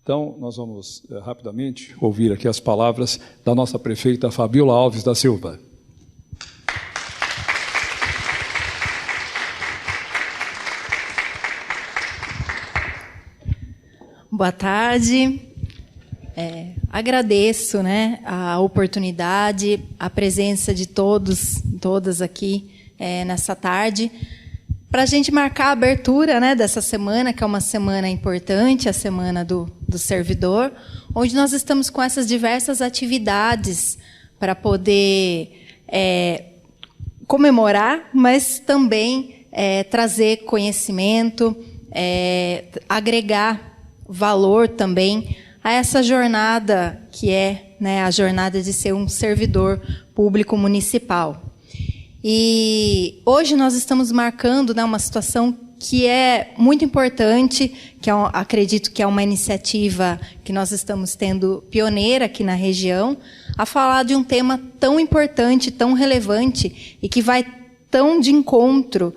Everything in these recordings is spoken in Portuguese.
Então, nós vamos rapidamente ouvir aqui as palavras da nossa prefeita Fabiola Alves da Silva. Boa tarde. Agradeço, a oportunidade, a presença de todas aqui nessa tarde, para a gente marcar a abertura dessa semana, que é uma semana importante, a Semana do Servidor, onde nós estamos com essas diversas atividades para poder comemorar, mas também trazer conhecimento, agregar valor também a essa jornada que é a jornada de ser um servidor público municipal. E hoje nós estamos marcando uma situação que é muito importante, que acredito que é uma iniciativa que nós estamos tendo pioneira aqui na região, a falar de um tema tão importante, tão relevante e que vai tão de encontro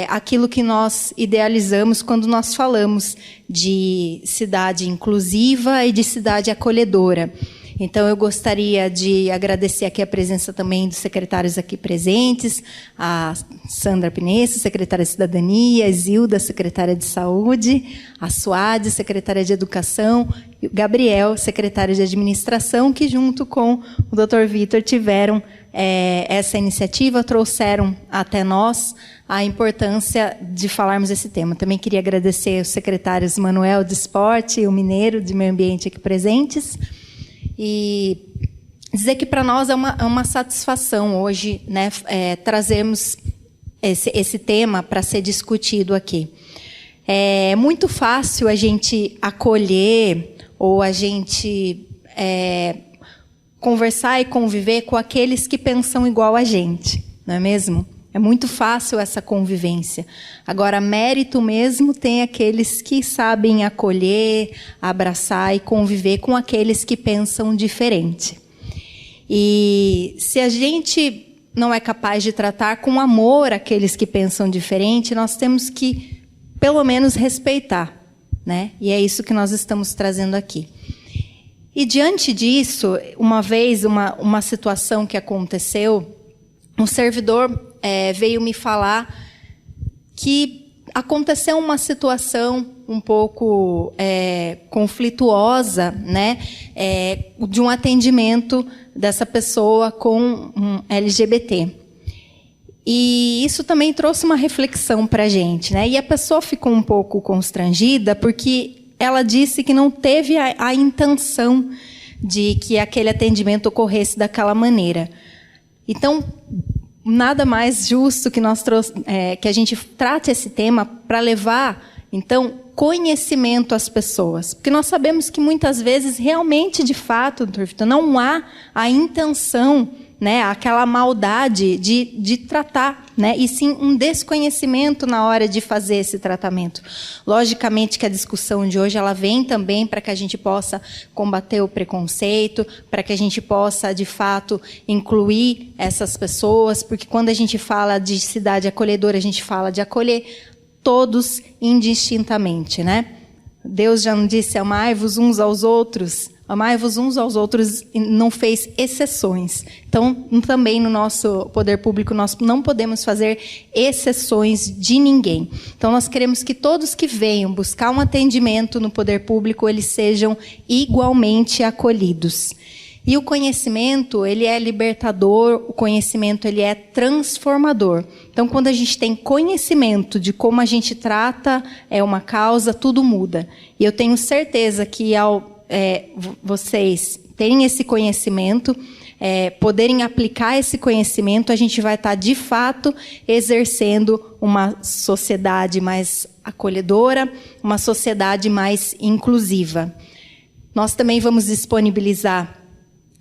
aquilo que nós idealizamos quando nós falamos de cidade inclusiva e de cidade acolhedora. Então, eu gostaria de agradecer aqui a presença também dos secretários aqui presentes, a Sandra Pinesso, secretária de Cidadania, a Zilda, secretária de Saúde, a Suade, secretária de Educação, e o Gabriel, secretário de Administração, que junto com o Dr. Vitor tiveram essa iniciativa, trouxeram até nós a importância de falarmos esse tema. Também queria agradecer os secretários Manuel de Esporte e o Mineiro de Meio Ambiente aqui presentes, e dizer que para nós é uma satisfação hoje trazermos esse tema para ser discutido aqui. É muito fácil a gente acolher ou a gente conversar e conviver com aqueles que pensam igual a gente, não é mesmo? É muito fácil essa convivência. Agora, mérito mesmo tem aqueles que sabem acolher, abraçar e conviver com aqueles que pensam diferente. E se a gente não é capaz de tratar com amor aqueles que pensam diferente, nós temos que, pelo menos, respeitar, E é isso que nós estamos trazendo aqui. E, diante disso, uma vez, uma situação que aconteceu, um servidor veio me falar que aconteceu uma situação um pouco conflituosa, de um atendimento dessa pessoa com um LGBT. E isso também trouxe uma reflexão para a gente, E a pessoa ficou um pouco constrangida porque ela disse que não teve a intenção de que aquele atendimento ocorresse daquela maneira. Então, nada mais justo que que a gente trate esse tema para levar, então, conhecimento às pessoas. Porque nós sabemos que muitas vezes, realmente, de fato, Dr. Vitor, não há a intenção, aquela maldade de tratar, e sim um desconhecimento na hora de fazer esse tratamento. Logicamente que a discussão de hoje ela vem também para que a gente possa combater o preconceito, para que a gente possa, de fato, incluir essas pessoas, porque quando a gente fala de cidade acolhedora, a gente fala de acolher todos indistintamente, Deus já não disse amai-vos uns aos outros, amai-vos uns aos outros, e não fez exceções. Então, também no nosso poder público, nós não podemos fazer exceções de ninguém. Então, nós queremos que todos que venham buscar um atendimento no poder público, eles sejam igualmente acolhidos. E o conhecimento, ele é libertador, o conhecimento, ele é transformador. Então, quando a gente tem conhecimento de como a gente trata uma causa, tudo muda. E eu tenho certeza que ao vocês terem esse conhecimento, poderem aplicar esse conhecimento, a gente vai estar, de fato, exercendo uma sociedade mais acolhedora, uma sociedade mais inclusiva. Nós também vamos disponibilizar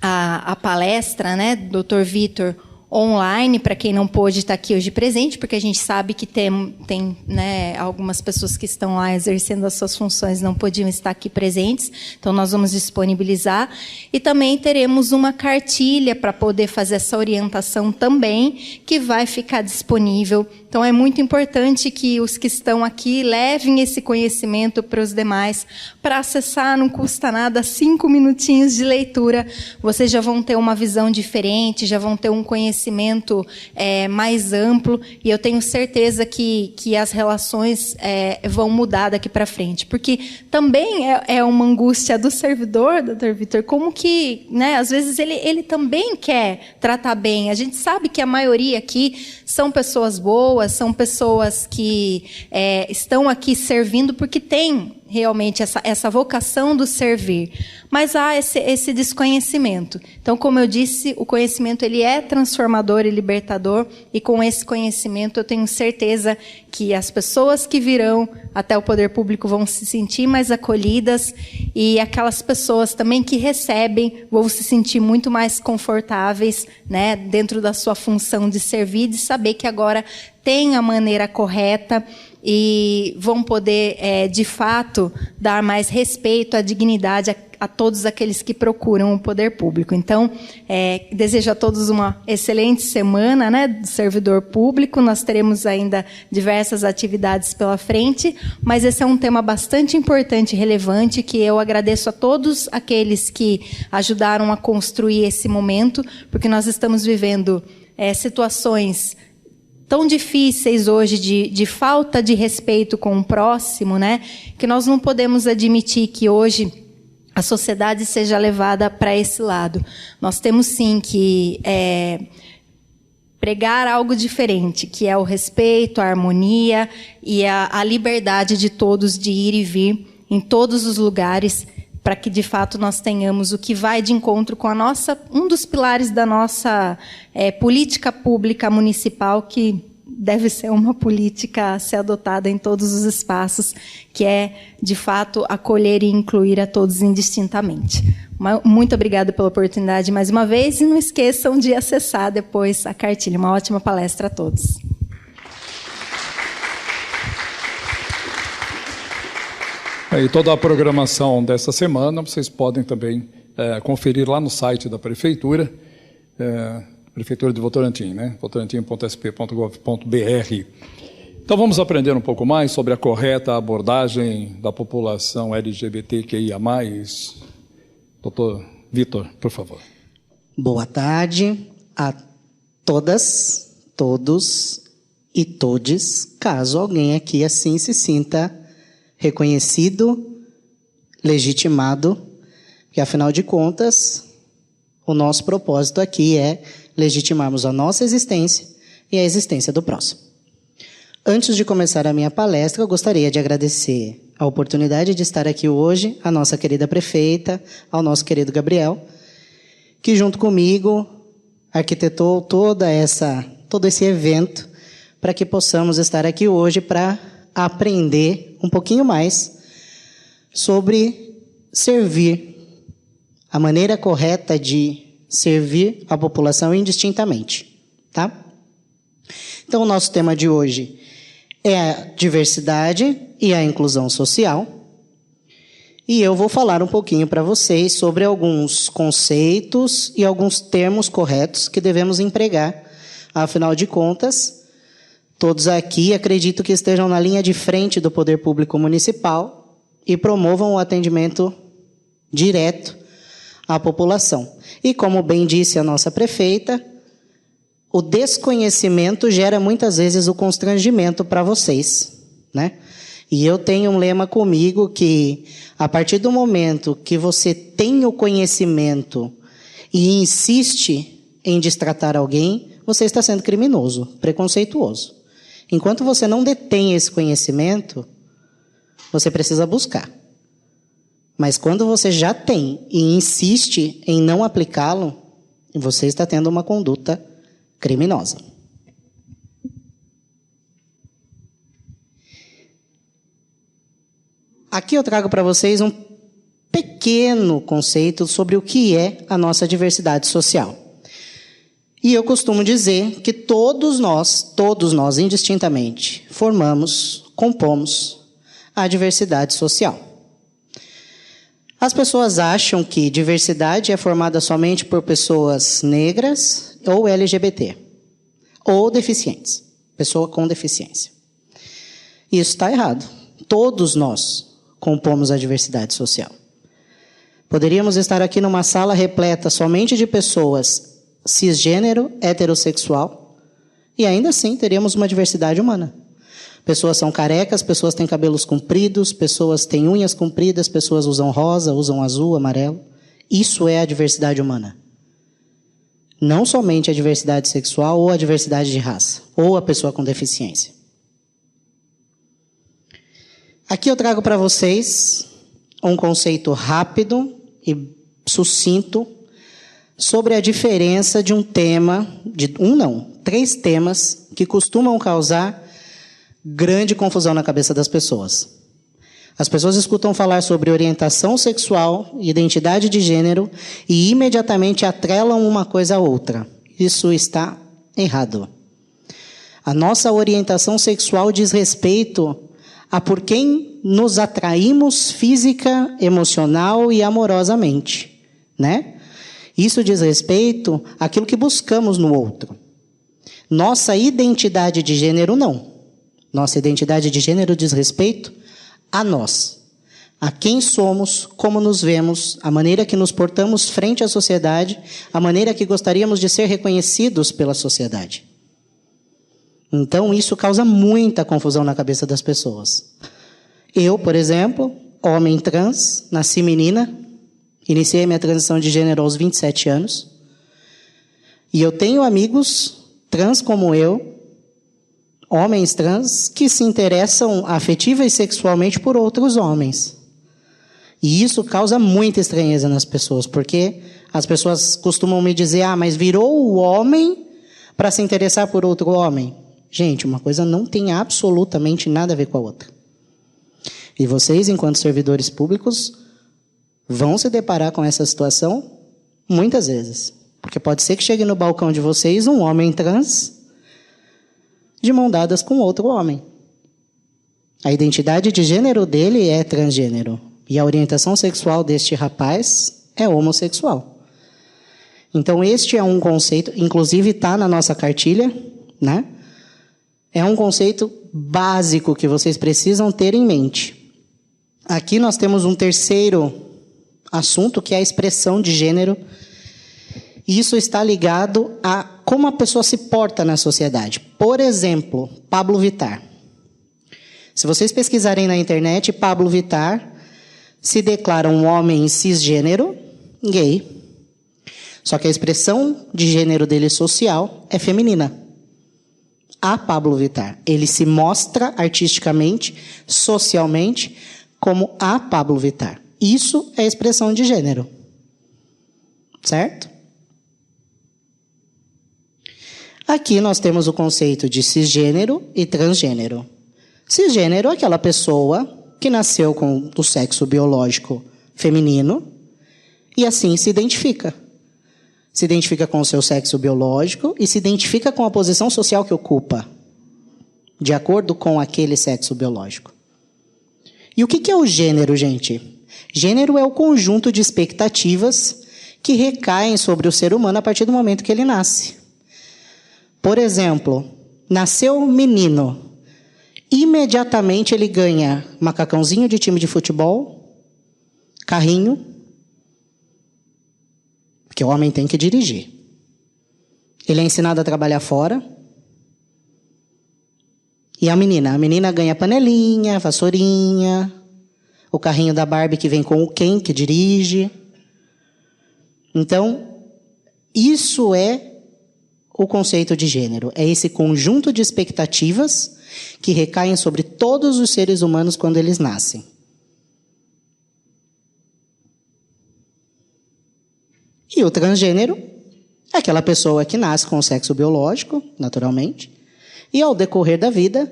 a palestra, Dr. Vitor, online, para quem não pôde estar aqui hoje presente, porque a gente sabe que tem né, algumas pessoas que estão lá exercendo as suas funções não podiam estar aqui presentes, então nós vamos disponibilizar. E também teremos uma cartilha para poder fazer essa orientação também, que vai ficar disponível. Então é muito importante que os que estão aqui levem esse conhecimento para os demais, para acessar, não custa nada, 5 minutinhos de leitura, vocês já vão ter uma visão diferente, já vão ter um conhecimento mais amplo, e eu tenho certeza que as relações vão mudar daqui para frente, porque também é uma angústia do servidor, doutor Vitor, como que, né, às vezes ele também quer tratar bem. A gente sabe que a maioria aqui são pessoas boas, são pessoas que estão aqui servindo porque têm realmente essa vocação do servir, mas há esse desconhecimento. Então, como eu disse, o conhecimento ele é transformador e libertador, e com esse conhecimento eu tenho certeza que as pessoas que virão até o poder público vão se sentir mais acolhidas, e aquelas pessoas também que recebem vão se sentir muito mais confortáveis, né, dentro da sua função de servir, de saber que agora tem a maneira correta, e vão poder, de fato, dar mais respeito à dignidade a todos aqueles que procuram o poder público. Então, desejo a todos uma excelente semana, né, do servidor público. Nós teremos ainda diversas atividades pela frente, mas esse é um tema bastante importante e relevante, que eu agradeço a todos aqueles que ajudaram a construir esse momento, porque nós estamos vivendo situações tão difíceis hoje de falta de respeito com o próximo, né, que nós não podemos admitir que hoje a sociedade seja levada para esse lado. Nós temos sim que pregar algo diferente, que é o respeito, a harmonia e a liberdade de todos de ir e vir em todos os lugares, para que de fato nós tenhamos o que vai de encontro com um dos pilares da nossa política pública municipal, que deve ser uma política a ser adotada em todos os espaços, que é, de fato, acolher e incluir a todos indistintamente. Muito obrigada pela oportunidade mais uma vez, e não esqueçam de acessar depois a cartilha. Uma ótima palestra a todos. E toda a programação dessa semana vocês podem também conferir lá no site da Prefeitura, Prefeitura de Votorantim, né? votorantim.sp.gov.br. Então vamos aprender um pouco mais sobre a correta abordagem da população LGBTQIA+. Doutor Vitor, por favor. Boa tarde a todas, todos e todes, caso alguém aqui assim se sinta reconhecido, legitimado, porque afinal de contas, o nosso propósito aqui é legitimarmos a nossa existência e a existência do próximo. Antes de começar a minha palestra, eu gostaria de agradecer a oportunidade de estar aqui hoje, à nossa querida prefeita, ao nosso querido Gabriel, que junto comigo arquitetou todo esse evento para que possamos estar aqui hoje para aprender um pouquinho mais sobre servir, a maneira correta de servir a população indistintamente, tá? Então, o nosso tema de hoje é a diversidade e a inclusão social. E eu vou falar um pouquinho para vocês sobre alguns conceitos e alguns termos corretos que devemos empregar. Afinal de contas, todos aqui acredito que estejam na linha de frente do poder público municipal e promovam o atendimento direto à população. E como bem disse a nossa prefeita, o desconhecimento gera muitas vezes o constrangimento para vocês, né? E eu tenho um lema comigo que, a partir do momento que você tem o conhecimento e insiste em destratar alguém, você está sendo criminoso, preconceituoso. Enquanto você não detém esse conhecimento, você precisa buscar. Mas quando você já tem e insiste em não aplicá-lo, você está tendo uma conduta criminosa. Aqui eu trago para vocês um pequeno conceito sobre o que é a nossa diversidade social. E eu costumo dizer que todos nós, indistintamente, compomos a diversidade social. As pessoas acham que diversidade é formada somente por pessoas negras ou LGBT, ou deficientes, pessoa com deficiência. Isso está errado. Todos nós compomos a diversidade social. Poderíamos estar aqui numa sala repleta somente de pessoas cisgênero, heterossexual, e ainda assim teríamos uma diversidade humana. Pessoas são carecas, pessoas têm cabelos compridos, pessoas têm unhas compridas, pessoas usam rosa, usam azul, amarelo. Isso é a diversidade humana. Não somente a diversidade sexual ou a diversidade de raça, ou a pessoa com deficiência. Aqui eu trago para vocês um conceito rápido e sucinto sobre a diferença de três temas que costumam causar grande confusão na cabeça das pessoas. As pessoas escutam falar sobre orientação sexual, identidade de gênero e imediatamente atrelam uma coisa à outra. Isso está errado. A nossa orientação sexual diz respeito a por quem nos atraímos física, emocional e amorosamente, né? Isso diz respeito àquilo que buscamos no outro. Nossa identidade de gênero, não. Nossa identidade de gênero diz respeito a nós. A quem somos, como nos vemos, a maneira que nos portamos frente à sociedade, a maneira que gostaríamos de ser reconhecidos pela sociedade. Então, isso causa muita confusão na cabeça das pessoas. Eu, por exemplo, homem trans, nasci menina, iniciei minha transição de gênero aos 27 anos. E eu tenho amigos trans como eu, homens trans, que se interessam afetiva e sexualmente por outros homens. E isso causa muita estranheza nas pessoas, porque as pessoas costumam me dizer, mas virou o homem para se interessar por outro homem. Gente, uma coisa não tem absolutamente nada a ver com a outra. E vocês, enquanto servidores públicos, vão se deparar com essa situação muitas vezes. Porque pode ser que chegue no balcão de vocês um homem trans de mão dadas com outro homem. A identidade de gênero dele é transgênero. E a orientação sexual deste rapaz é homossexual. Então, este é um conceito, inclusive está na nossa cartilha, né? É um conceito básico que vocês precisam ter em mente. Aqui nós temos um terceiro assunto, que é a expressão de gênero. E isso está ligado a como a pessoa se porta na sociedade. Por exemplo, Pablo Vittar. Se vocês pesquisarem na internet, Pablo Vittar se declara um homem cisgênero, gay. Só que a expressão de gênero dele social é feminina. A Pablo Vittar. Ele se mostra artisticamente, socialmente, como a Pablo Vittar. Isso é expressão de gênero. Certo? Aqui nós temos o conceito de cisgênero e transgênero. Cisgênero é aquela pessoa que nasceu com o sexo biológico feminino e assim se identifica. Se identifica com o seu sexo biológico e se identifica com a posição social que ocupa, de acordo com aquele sexo biológico. E o que é o gênero, gente? Gênero é o conjunto de expectativas que recaem sobre o ser humano a partir do momento que ele nasce. Por exemplo, nasceu menino. Imediatamente ele ganha macacãozinho de time de futebol, carrinho, porque o homem tem que dirigir. Ele é ensinado a trabalhar fora. E a menina ganha panelinha, vassourinha, o carrinho da Barbie que vem com o Ken, que dirige. Então, isso é o conceito de gênero. É esse conjunto de expectativas que recaem sobre todos os seres humanos quando eles nascem. E o transgênero é aquela pessoa que nasce com o sexo biológico, naturalmente, e ao decorrer da vida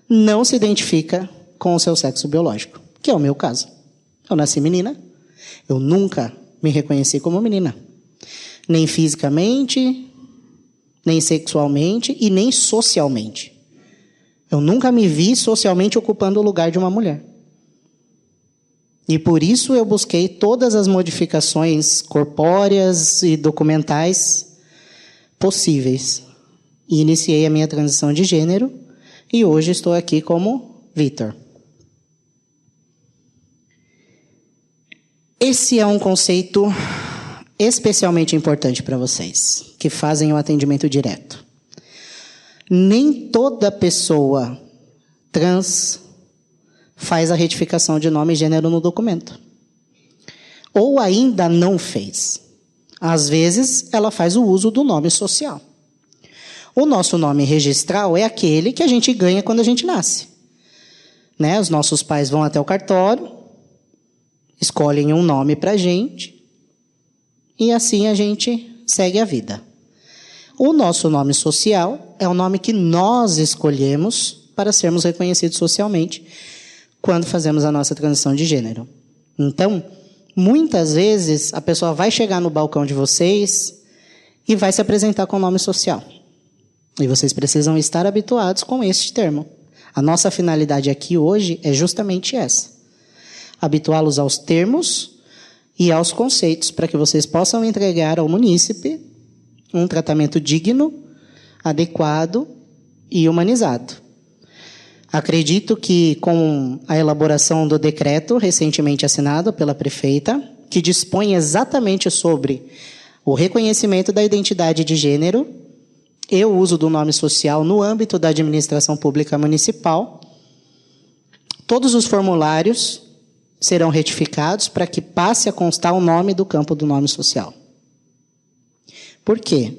não se identifica com o seu sexo biológico, que é o meu caso. Eu nasci menina, eu nunca me reconheci como menina, nem fisicamente, nem sexualmente e nem socialmente. Eu nunca me vi socialmente ocupando o lugar de uma mulher. E por isso eu busquei todas as modificações corpóreas e documentais possíveis. E iniciei a minha transição de gênero e hoje estou aqui como Vitor. Esse é um conceito especialmente importante para vocês, que fazem o atendimento direto. Nem toda pessoa trans faz a retificação de nome e gênero no documento. Ou ainda não fez. Às vezes, ela faz o uso do nome social. O nosso nome registral é aquele que a gente ganha quando a gente nasce. Né? Os nossos pais vão até o cartório, escolhem um nome para a gente, e assim a gente segue a vida. O nosso nome social é o nome que nós escolhemos para sermos reconhecidos socialmente quando fazemos a nossa transição de gênero. Então, muitas vezes, a pessoa vai chegar no balcão de vocês e vai se apresentar com o nome social. E vocês precisam estar habituados com este termo. A nossa finalidade aqui hoje é justamente essa. Habituá-los aos termos e aos conceitos, para que vocês possam entregar ao munícipe um tratamento digno, adequado e humanizado. Acredito que com a elaboração do decreto recentemente assinado pela prefeita, que dispõe exatamente sobre o reconhecimento da identidade de gênero e o uso do nome social no âmbito da administração pública municipal, todos os formulários serão retificados para que passe a constar o nome do campo do nome social. Por quê?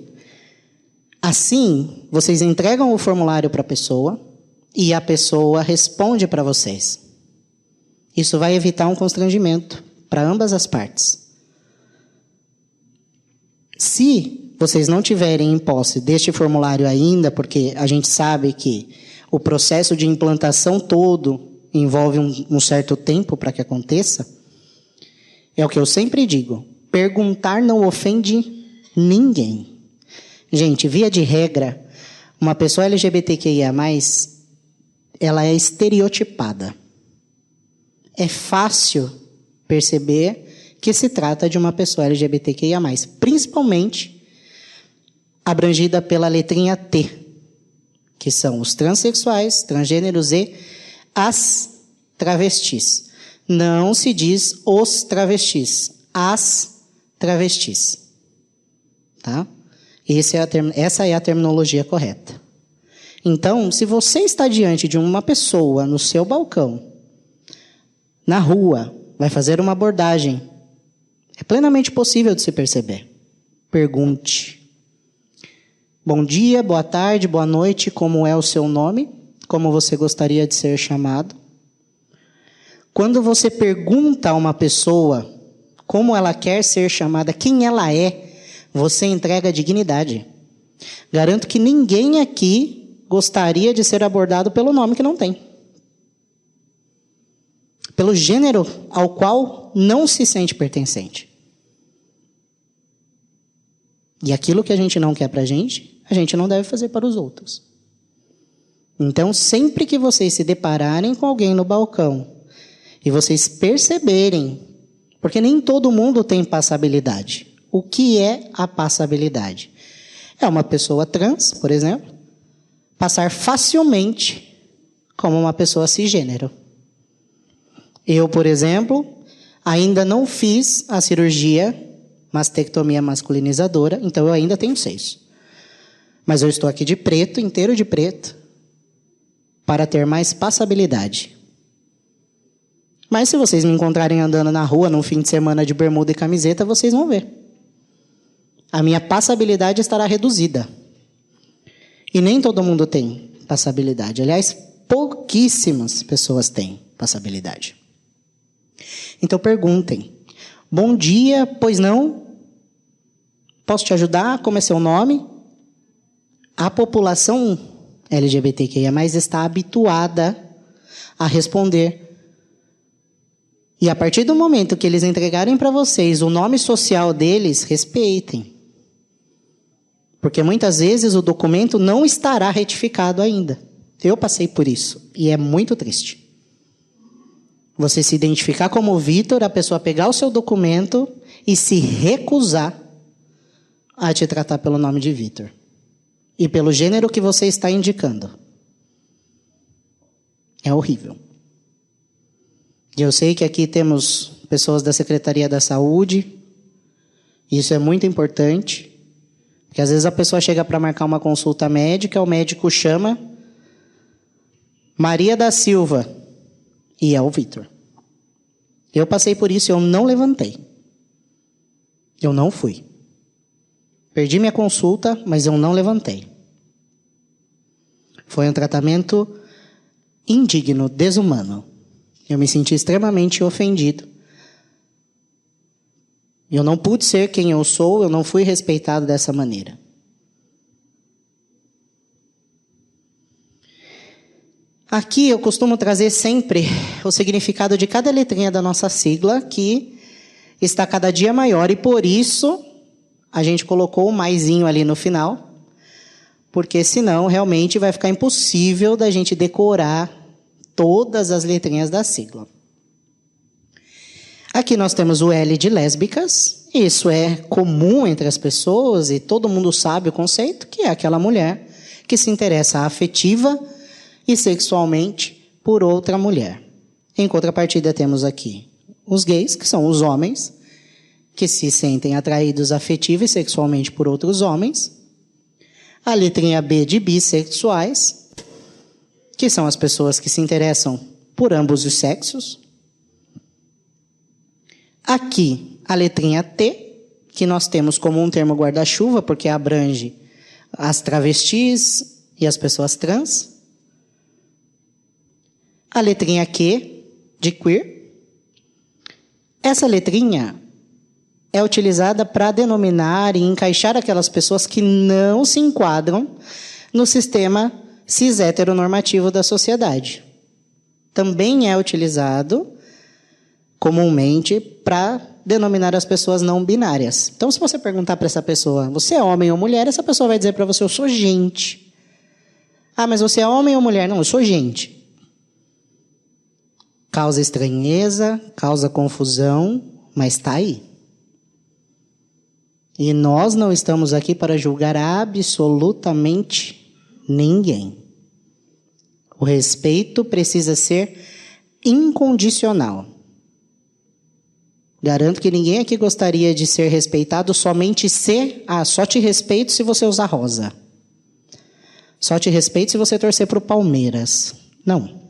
Assim, vocês entregam o formulário para a pessoa e a pessoa responde para vocês. Isso vai evitar um constrangimento para ambas as partes. Se vocês não tiverem em posse deste formulário ainda, porque a gente sabe que o processo de implantação todo envolve um certo tempo para que aconteça, é o que eu sempre digo, perguntar não ofende ninguém. Gente, via de regra, uma pessoa LGBTQIA+, ela é estereotipada. É fácil perceber que se trata de uma pessoa LGBTQIA+, principalmente abrangida pela letrinha T, que são os transexuais, transgêneros e as travestis. Não se diz os travestis, as travestis. Tá? Essa é a terminologia correta. Então, se você está diante de uma pessoa no seu balcão, na rua, vai fazer uma abordagem, é plenamente possível de se perceber. Pergunte. Bom dia, boa tarde, boa noite, como é o seu nome? Como você gostaria de ser chamado? Quando você pergunta a uma pessoa como ela quer ser chamada, quem ela é, você entrega dignidade. Garanto que ninguém aqui gostaria de ser abordado pelo nome que não tem. Pelo gênero ao qual não se sente pertencente. E aquilo que a gente não quer para a gente não deve fazer para os outros. Então, sempre que vocês se depararem com alguém no balcão e vocês perceberem, porque nem todo mundo tem passabilidade. O que é a passabilidade? É uma pessoa trans, por exemplo, passar facilmente como uma pessoa cisgênero. Eu, por exemplo, ainda não fiz a cirurgia mastectomia masculinizadora, então eu ainda tenho seios. Mas eu estou aqui de preto, inteiro de preto, para ter mais passabilidade. Mas se vocês me encontrarem andando na rua num fim de semana de bermuda e camiseta, vocês vão ver. A minha passabilidade estará reduzida. E nem todo mundo tem passabilidade. Aliás, pouquíssimas pessoas têm passabilidade. Então perguntem. Bom dia, pois não? Posso te ajudar? Como é seu nome? A população LGBTQIA+, está habituada a responder. E a partir do momento que eles entregarem para vocês o nome social deles, respeitem. Porque muitas vezes o documento não estará retificado ainda. Eu passei por isso e é muito triste. Você se identificar como Vitor, a pessoa pegar o seu documento e se recusar a te tratar pelo nome de Vitor. E pelo gênero que você está indicando. É horrível. E eu sei que aqui temos pessoas da Secretaria da Saúde. Isso é muito importante. Porque às vezes a pessoa chega para marcar uma consulta médica, o médico chama Maria da Silva. E é o Vitor. Eu passei por isso e eu não levantei. Eu não fui. Perdi minha consulta, mas eu não levantei. Foi um tratamento indigno, desumano. Eu me senti extremamente ofendido. Eu não pude ser quem eu sou, eu não fui respeitado dessa maneira. Aqui eu costumo trazer sempre o significado de cada letrinha da nossa sigla, que está cada dia maior, e por isso a gente colocou o maisinho ali no final, porque senão realmente vai ficar impossível da gente decorar todas as letrinhas da sigla. Aqui nós temos o L de lésbicas. Isso é comum entre as pessoas e todo mundo sabe o conceito, que é aquela mulher que se interessa afetiva e sexualmente por outra mulher. Em contrapartida temos aqui os gays, que são os homens que se sentem atraídos afetiva e sexualmente por outros homens. A letrinha B de bissexuais, que são as pessoas que se interessam por ambos os sexos. Aqui, a letrinha T, que nós temos como um termo guarda-chuva, porque abrange as travestis e as pessoas trans. A letrinha Q, de queer. Essa letrinha é utilizada para denominar e encaixar aquelas pessoas que não se enquadram no sistema cis-heteronormativo da sociedade. Também é utilizado comumente para denominar as pessoas não binárias. Então, se você perguntar para essa pessoa, você é homem ou mulher, essa pessoa vai dizer para você, eu sou gente. Ah, mas você é homem ou mulher? Não, eu sou gente. Causa estranheza, causa confusão, mas está aí. E nós não estamos aqui para julgar absolutamente ninguém. O respeito precisa ser incondicional. Garanto que ninguém aqui gostaria de ser respeitado somente se... só te respeito se você usar rosa. Só te respeito se você torcer para o Palmeiras. Não.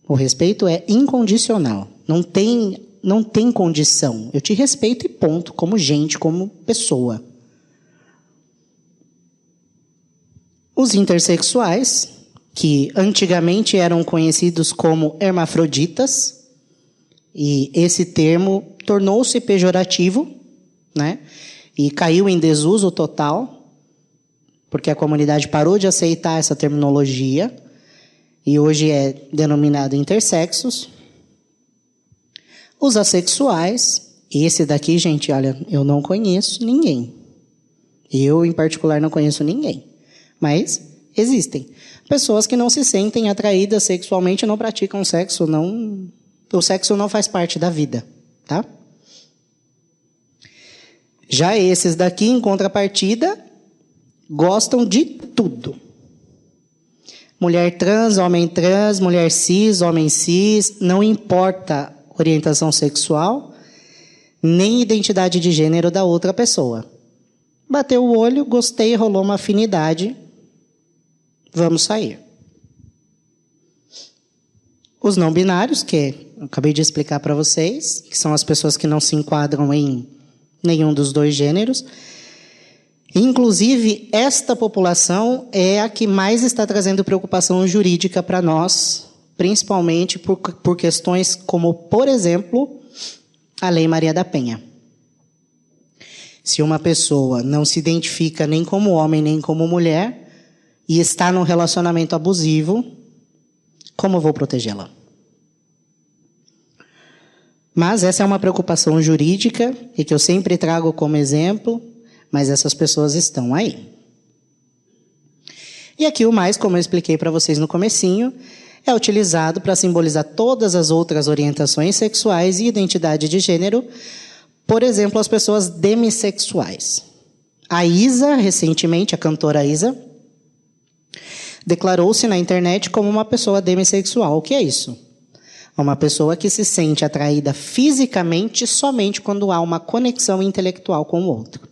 O respeito é incondicional. Não tem condição. Eu te respeito e ponto, como gente, como pessoa. Os intersexuais, que antigamente eram conhecidos como hermafroditas, e esse termo tornou-se pejorativo, né? E caiu em desuso total, porque a comunidade parou de aceitar essa terminologia, e hoje é denominado intersexos. Os assexuais, esse daqui, gente, olha, eu não conheço ninguém. Eu, em particular, não conheço ninguém. Mas existem pessoas que não se sentem atraídas sexualmente, não praticam sexo, o sexo não faz parte da vida, tá? Já esses daqui, em contrapartida, gostam de tudo. Mulher trans, mulher cis, homem cis, não importa orientação sexual, nem identidade de gênero da outra pessoa. Bateu o olho, gostei, rolou uma afinidade, vamos sair. Os não binários, que eu acabei de explicar para vocês, que são as pessoas que não se enquadram em nenhum dos dois gêneros. Inclusive, esta população é a que mais está trazendo preocupação jurídica para nós, principalmente por questões como, por exemplo, a Lei Maria da Penha. Se uma pessoa não se identifica nem como homem nem como mulher e está num relacionamento abusivo, como eu vou protegê-la? Mas essa é uma preocupação jurídica e que eu sempre trago como exemplo. mas essas pessoas estão aí. E aqui o mais, como eu expliquei para vocês no comecinho, é utilizado para simbolizar todas as outras orientações sexuais e identidade de gênero, por exemplo, as pessoas demissexuais. A Isa, recentemente, a cantora Isa, declarou-se na internet como uma pessoa demissexual. O que é isso? É uma pessoa que se sente atraída fisicamente somente quando há uma conexão intelectual com o outro.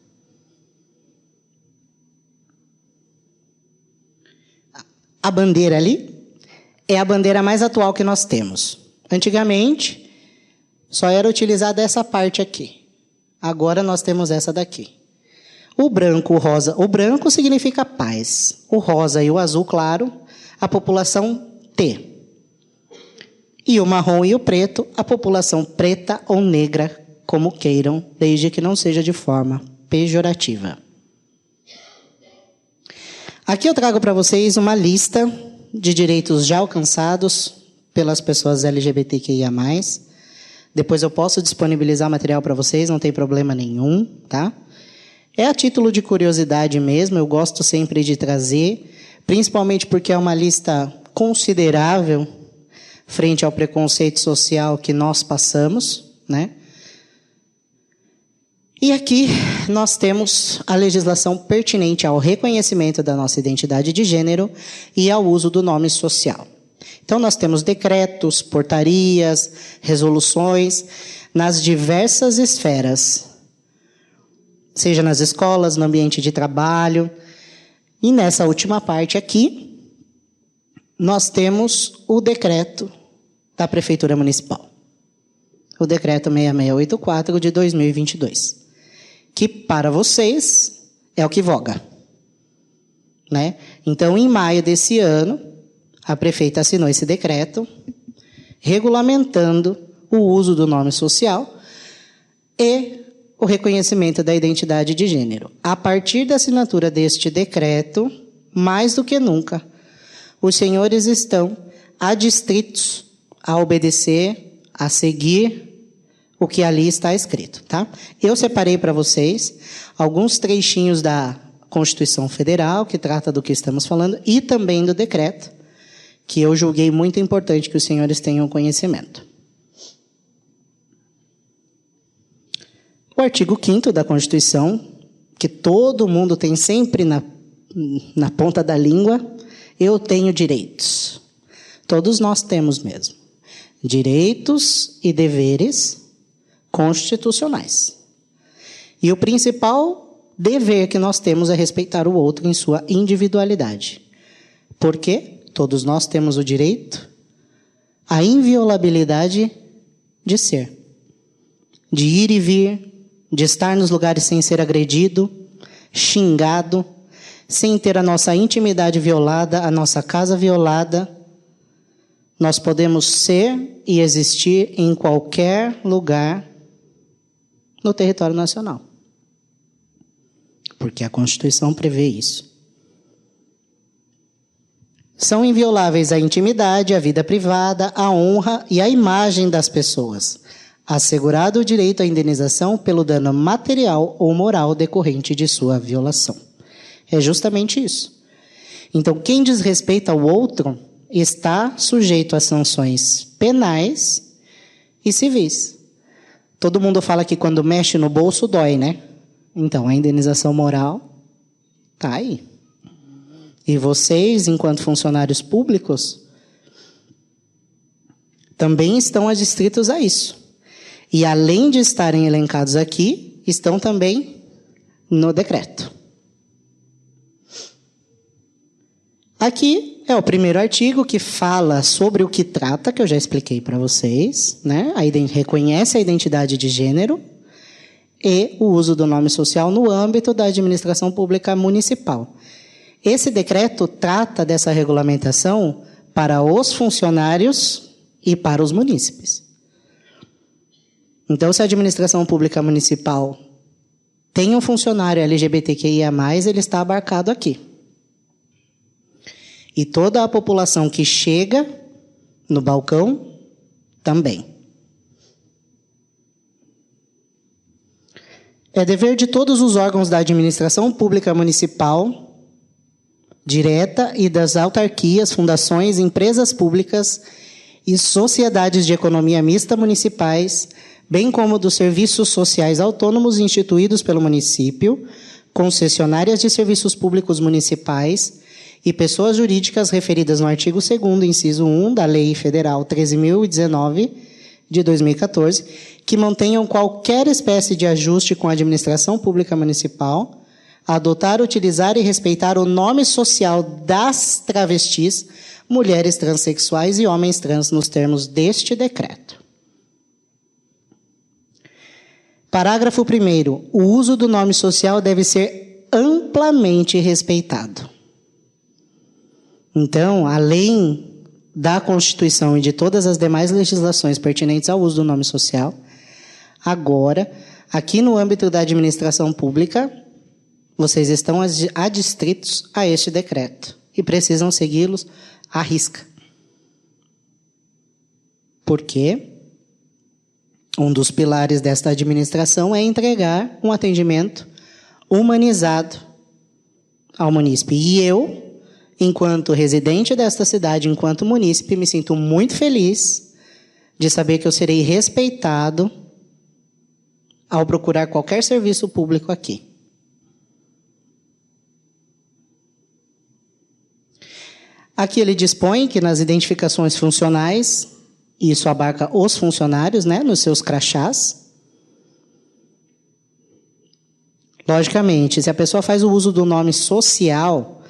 A bandeira ali é a bandeira mais atual que nós temos. Antigamente, só era utilizada essa parte aqui. Agora nós temos essa daqui. O branco, o rosa. O branco significa paz. O rosa e o azul claro, a população T. E o marrom e o preto, a população preta ou negra, como queiram, desde que não seja de forma pejorativa. Aqui eu trago para vocês uma lista de direitos já alcançados pelas pessoas LGBTQIA+. Depois eu posso disponibilizar material para vocês, não tem problema nenhum, tá? É a título de curiosidade mesmo, eu gosto sempre de trazer, principalmente porque é uma lista considerável frente ao preconceito social que nós passamos, né? E aqui nós temos a legislação pertinente ao reconhecimento da nossa identidade de gênero e ao uso do nome social. Então, nós temos decretos, portarias, resoluções nas diversas esferas, seja nas escolas, no ambiente de trabalho. E nessa última parte aqui, nós temos o decreto da Prefeitura Municipal, o decreto 6684 de 2022. Que para vocês é o que voga, né? Então, em maio desse ano, a prefeita assinou esse decreto regulamentando o uso do nome social e o reconhecimento da identidade de gênero. A partir da assinatura deste decreto, mais do que nunca, os senhores estão adstritos a obedecer, a seguir o que ali está escrito, tá? Eu separei para vocês alguns trechinhos da Constituição Federal, que trata do que estamos falando, e também do decreto, que eu julguei muito importante que os senhores tenham conhecimento. O artigo 5º da Constituição, que todo mundo tem sempre na ponta da língua, eu tenho direitos. Todos nós temos mesmo. Direitos e deveres constitucionais. E o principal dever que nós temos é respeitar o outro em sua individualidade. Por quê? Todos nós temos o direito à inviolabilidade de ser, de ir e vir, de estar nos lugares sem ser agredido, xingado, sem ter a nossa intimidade violada, a nossa casa violada. Nós podemos ser e existir em qualquer lugar no território nacional. Porque a Constituição prevê isso. São invioláveis a intimidade, a vida privada, a honra e a imagem das pessoas, assegurado o direito à indenização pelo dano material ou moral decorrente de sua violação. É justamente isso. Então, quem desrespeita o outro está sujeito a sanções penais e civis. Todo mundo fala que quando mexe no bolso dói, né? Então, a indenização moral está aí. E vocês, enquanto funcionários públicos, também estão adstritos a isso. E, além de estarem elencados aqui, estão também no decreto. Aqui é o primeiro artigo que fala sobre o que trata, que eu já expliquei para vocês, né? Reconhece a identidade de gênero e o uso do nome social no âmbito da administração pública municipal. Esse decreto trata dessa regulamentação para os funcionários e para os munícipes. Então, se a administração pública municipal tem um funcionário LGBTQIA+, ele está abarcado aqui. E toda a população que chega no balcão também. É dever de todos os órgãos da administração pública municipal, direta, e das autarquias, fundações, empresas públicas e sociedades de economia mista municipais, bem como dos serviços sociais autônomos instituídos pelo município, concessionárias de serviços públicos municipais e pessoas jurídicas referidas no artigo 2º, inciso 1 da Lei Federal 13.019, de 2014, que mantenham qualquer espécie de ajuste com a administração pública municipal, adotar, utilizar e respeitar o nome social das travestis, mulheres transexuais e homens trans nos termos deste decreto. Parágrafo 1º. O uso do nome social deve ser amplamente respeitado. Então, além da Constituição e de todas as demais legislações pertinentes ao uso do nome social, agora, aqui no âmbito da administração pública, vocês estão adstritos a este decreto e precisam segui-los à risca. Por quê? Um dos pilares desta administração é entregar um atendimento humanizado ao munícipe. E eu, enquanto residente desta cidade, enquanto munícipe, me sinto muito feliz de saber que eu serei respeitado ao procurar qualquer serviço público aqui. Aqui ele dispõe que nas identificações funcionais, isso abarca os funcionários, né, nos seus crachás. Logicamente, se a pessoa faz o uso do nome social,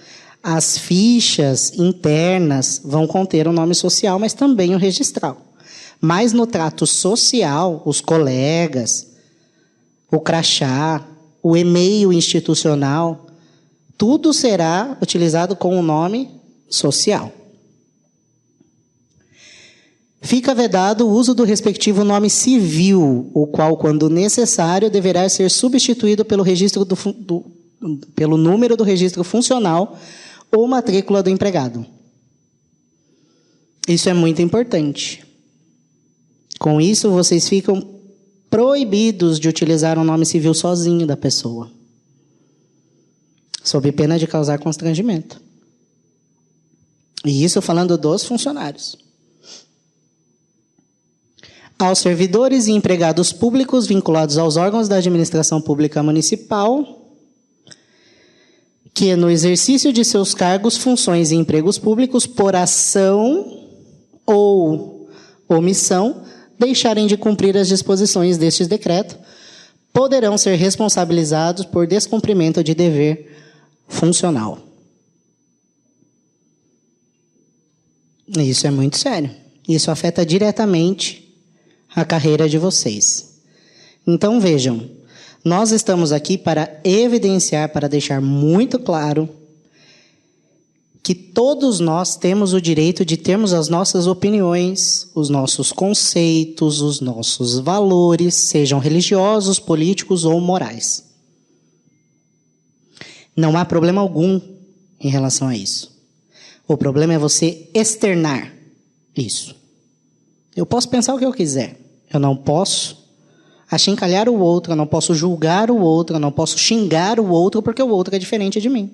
as fichas internas vão conter o nome social, mas também o registral. Mas no trato social, os colegas, o crachá, o e-mail institucional, tudo será utilizado com o nome social. Fica vedado o uso do respectivo nome civil, o qual, quando necessário, deverá ser substituído pelo pelo número do registro funcional ou matrícula do empregado. Isso é muito importante. Com isso, vocês ficam proibidos de utilizar o nome civil sozinho da pessoa, sob pena de causar constrangimento. E isso falando dos funcionários. Aos servidores e empregados públicos vinculados aos órgãos da administração pública municipal, que no exercício de seus cargos, funções e empregos públicos, por ação ou omissão, deixarem de cumprir as disposições deste decreto, poderão ser responsabilizados por descumprimento de dever funcional. Isso é muito sério. Isso afeta diretamente a carreira de vocês. Então, vejam, nós estamos aqui para evidenciar, para deixar muito claro que todos nós temos o direito de termos as nossas opiniões, os nossos conceitos, os nossos valores, sejam religiosos, políticos ou morais. Não há problema algum em relação a isso. O problema é você externar isso. Eu posso pensar o que eu quiser. Eu não posso achincalhar o outro, eu não posso julgar o outro, eu não posso xingar o outro porque o outro é diferente de mim.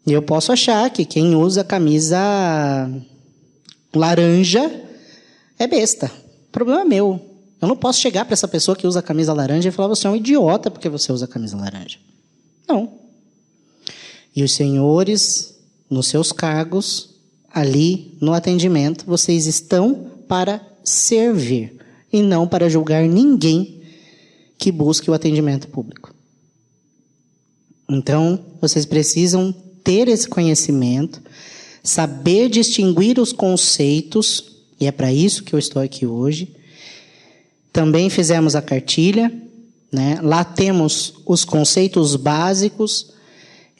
E eu posso achar que quem usa camisa laranja é besta. O problema é meu. Eu não posso chegar para essa pessoa que usa camisa laranja e falar: você é um idiota porque você usa camisa laranja. Não. E os senhores, nos seus cargos, ali no atendimento, vocês estão para servir e não para julgar ninguém que busque o atendimento público. Então, vocês precisam ter esse conhecimento, saber distinguir os conceitos, e é para isso que eu estou aqui hoje. Também fizemos a cartilha, né? Lá temos os conceitos básicos.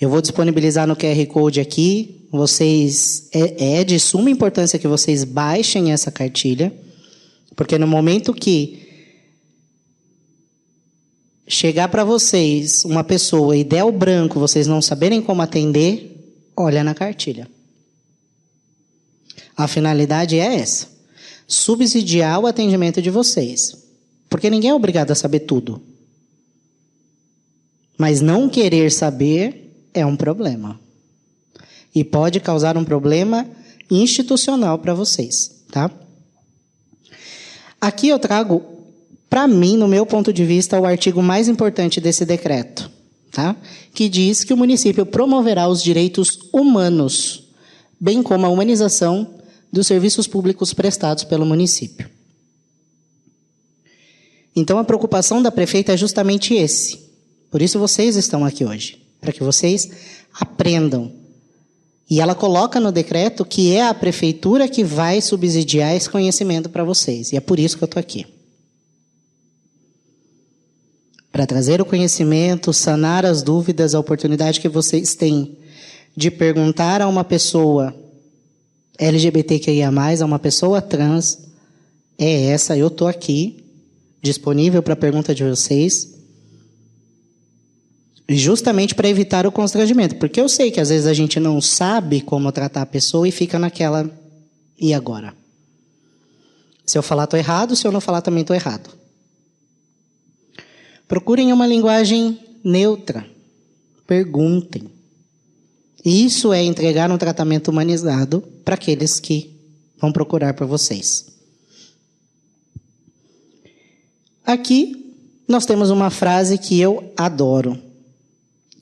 Eu vou disponibilizar no QR Code aqui. Vocês, é de suma importância que vocês baixem essa cartilha, porque no momento que chegar para vocês uma pessoa e der o branco, vocês não saberem como atender, olha na cartilha. A finalidade é essa: subsidiar o atendimento de vocês. Porque ninguém é obrigado a saber tudo. Mas não querer saber é um problema. E pode causar um problema institucional para vocês, tá? Aqui eu trago, para mim, no meu ponto de vista, o artigo mais importante desse decreto, tá? Que diz que o município promoverá os direitos humanos, bem como a humanização dos serviços públicos prestados pelo município. Então, a preocupação da prefeita é justamente esse. Por isso vocês estão aqui hoje, para que vocês aprendam. E ela coloca no decreto que é a prefeitura que vai subsidiar esse conhecimento para vocês. E é por isso que eu estou aqui. Para trazer o conhecimento, sanar as dúvidas, a oportunidade que vocês têm de perguntar a uma pessoa LGBTQIA+, a uma pessoa trans, é essa. Eu estou aqui, disponível para a pergunta de vocês, justamente para evitar o constrangimento. Porque eu sei que às vezes a gente não sabe como tratar a pessoa e fica naquela, e agora? Se eu falar, estou errado, se eu não falar, também estou errado. Procurem uma linguagem neutra. Perguntem. Isso é entregar um tratamento humanizado para aqueles que vão procurar por vocês. Aqui nós temos uma frase que eu adoro,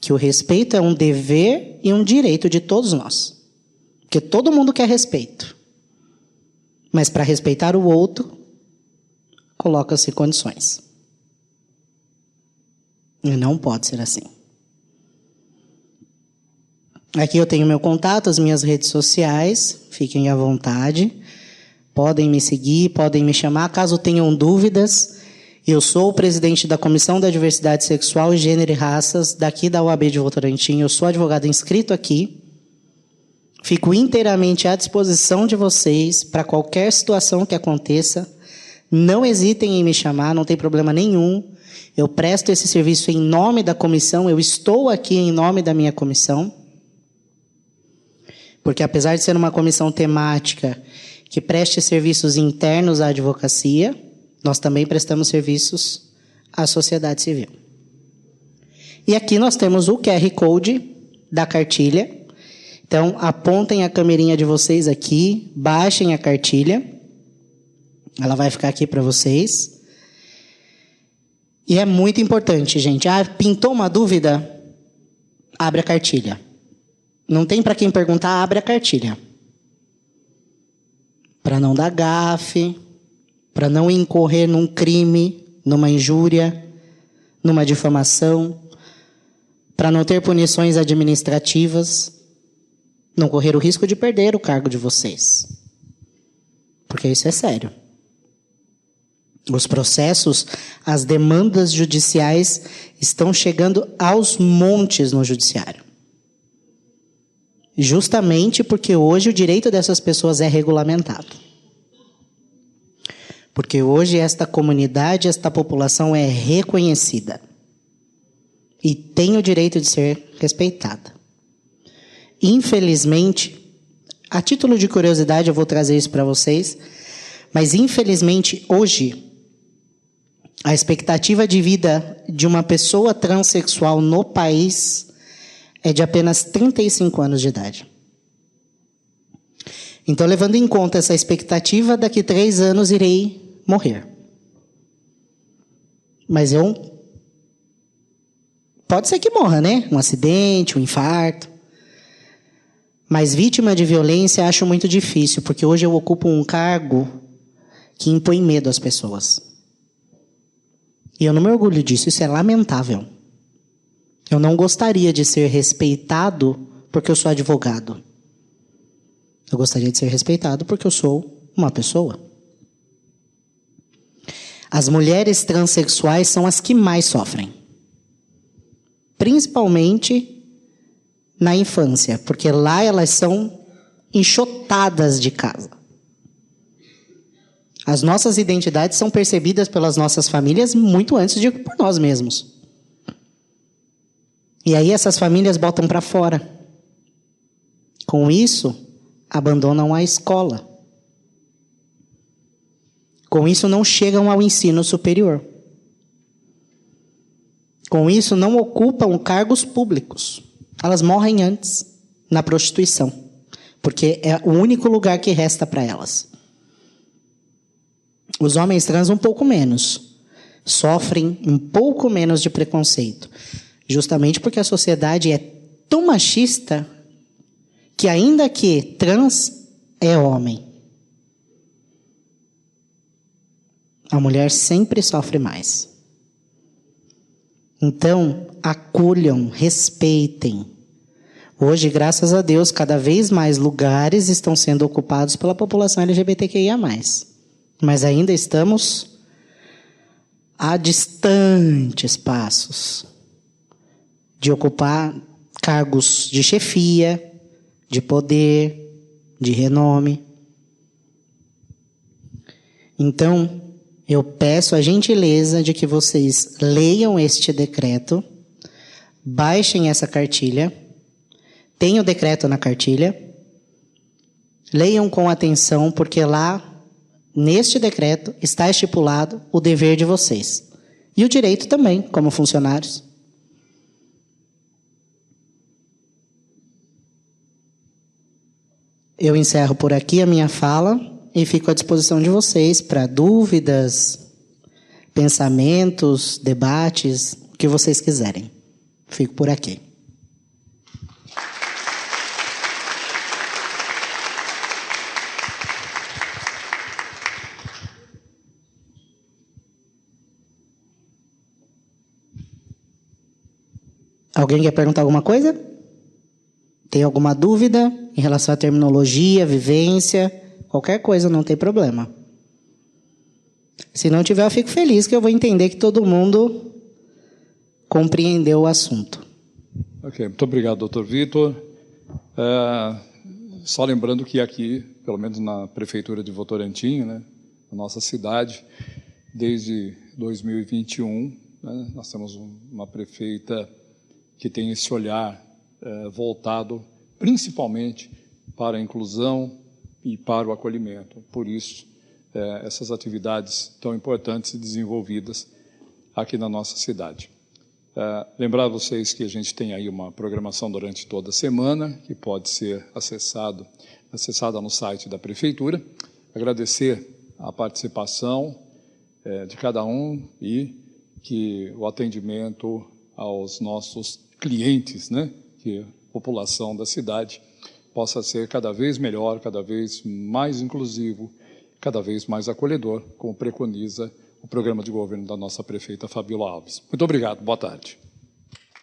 que o respeito é um dever e um direito de todos nós. Porque todo mundo quer respeito. Mas para respeitar o outro, coloca-se condições. E não pode ser assim. Aqui eu tenho meu contato, as minhas redes sociais, fiquem à vontade. Podem me seguir, podem me chamar, caso tenham dúvidas. Eu sou o presidente da Comissão da Diversidade Sexual, Gênero e Raças, daqui da UAB de Votorantim. Eu sou advogado inscrito aqui. Fico inteiramente à disposição de vocês para qualquer situação que aconteça. Não hesitem em me chamar, não tem problema nenhum. Eu presto esse serviço em nome da comissão, eu estou aqui em nome da minha comissão. Porque apesar de ser uma comissão temática que preste serviços internos à advocacia, nós também prestamos serviços à sociedade civil. E aqui nós temos o QR Code da cartilha. Então, apontem a camerinha de vocês aqui, baixem a cartilha. Ela vai ficar aqui para vocês. E é muito importante, gente. Pintou uma dúvida? Abre a cartilha. Não tem para quem perguntar, abre a cartilha. Para não dar gafe, para não incorrer num crime, numa injúria, numa difamação, para não ter punições administrativas, não correr o risco de perder o cargo de vocês. Porque isso é sério. Os processos, as demandas judiciais estão chegando aos montes no judiciário. Justamente porque hoje o direito dessas pessoas é regulamentado. Porque hoje esta comunidade, esta população é reconhecida. E tem o direito de ser respeitada. Infelizmente, a título de curiosidade eu vou trazer isso para vocês, mas infelizmente hoje, a expectativa de vida de uma pessoa transexual no país é de apenas 35 anos de idade. Então, levando em conta essa expectativa, daqui 3 anos irei morrer. Mas pode ser que morra, né? Um acidente, um infarto. Mas vítima de violência acho muito difícil, porque hoje eu ocupo um cargo que impõe medo às pessoas. E eu não me orgulho disso, isso é lamentável. Eu não gostaria de ser respeitado porque eu sou advogado. Eu gostaria de ser respeitado porque eu sou uma pessoa. As mulheres transexuais são as que mais sofrem. Principalmente na infância, porque lá elas são enxotadas de casa. As nossas identidades são percebidas pelas nossas famílias muito antes de por nós mesmos. E aí essas famílias botam para fora. Com isso, abandonam a escola. Com isso, não chegam ao ensino superior. com isso, não ocupam cargos públicos. Elas morrem antes na prostituição, porque é o único lugar que resta para elas. Os homens trans um pouco menos, sofrem um pouco menos de preconceito, justamente porque a sociedade é tão machista que, ainda que trans, é homem. A mulher sempre sofre mais. Então, acolham, respeitem. Hoje, graças a Deus, cada vez mais lugares estão sendo ocupados pela população LGBTQIA+. Mas ainda estamos a distantes passos de ocupar cargos de chefia, de poder, de renome. Então, eu peço a gentileza de que vocês leiam este decreto, baixem essa cartilha, tem o decreto na cartilha, leiam com atenção, porque lá, neste decreto, está estipulado o dever de vocês. E o direito também, como funcionários. Eu encerro por aqui a minha fala e fico à disposição de vocês para dúvidas, pensamentos, debates, o que vocês quiserem. Fico por aqui. Alguém quer perguntar alguma coisa? Tem alguma dúvida em relação à terminologia, vivência? Qualquer coisa, não tem problema. Se não tiver, eu fico feliz que eu vou entender que todo mundo compreendeu o assunto. Ok, muito obrigado, doutor Vitor. Só lembrando que aqui, pelo menos na Prefeitura de Votorantim, né, na nossa cidade, desde 2021, né, nós temos uma prefeita que tem esse olhar voltado principalmente para a inclusão e para o acolhimento. Por isso, essas atividades tão importantes e desenvolvidas aqui na nossa cidade. Lembrar a vocês que a gente tem aí uma programação durante toda a semana, que pode ser acessada no site da Prefeitura. Agradecer a participação de cada um e que o atendimento aos nossos clientes, né, que a população da cidade possa ser cada vez melhor, cada vez mais inclusivo, cada vez mais acolhedor, como preconiza o programa de governo da nossa prefeita Fabíola Alves. Muito obrigado, boa tarde.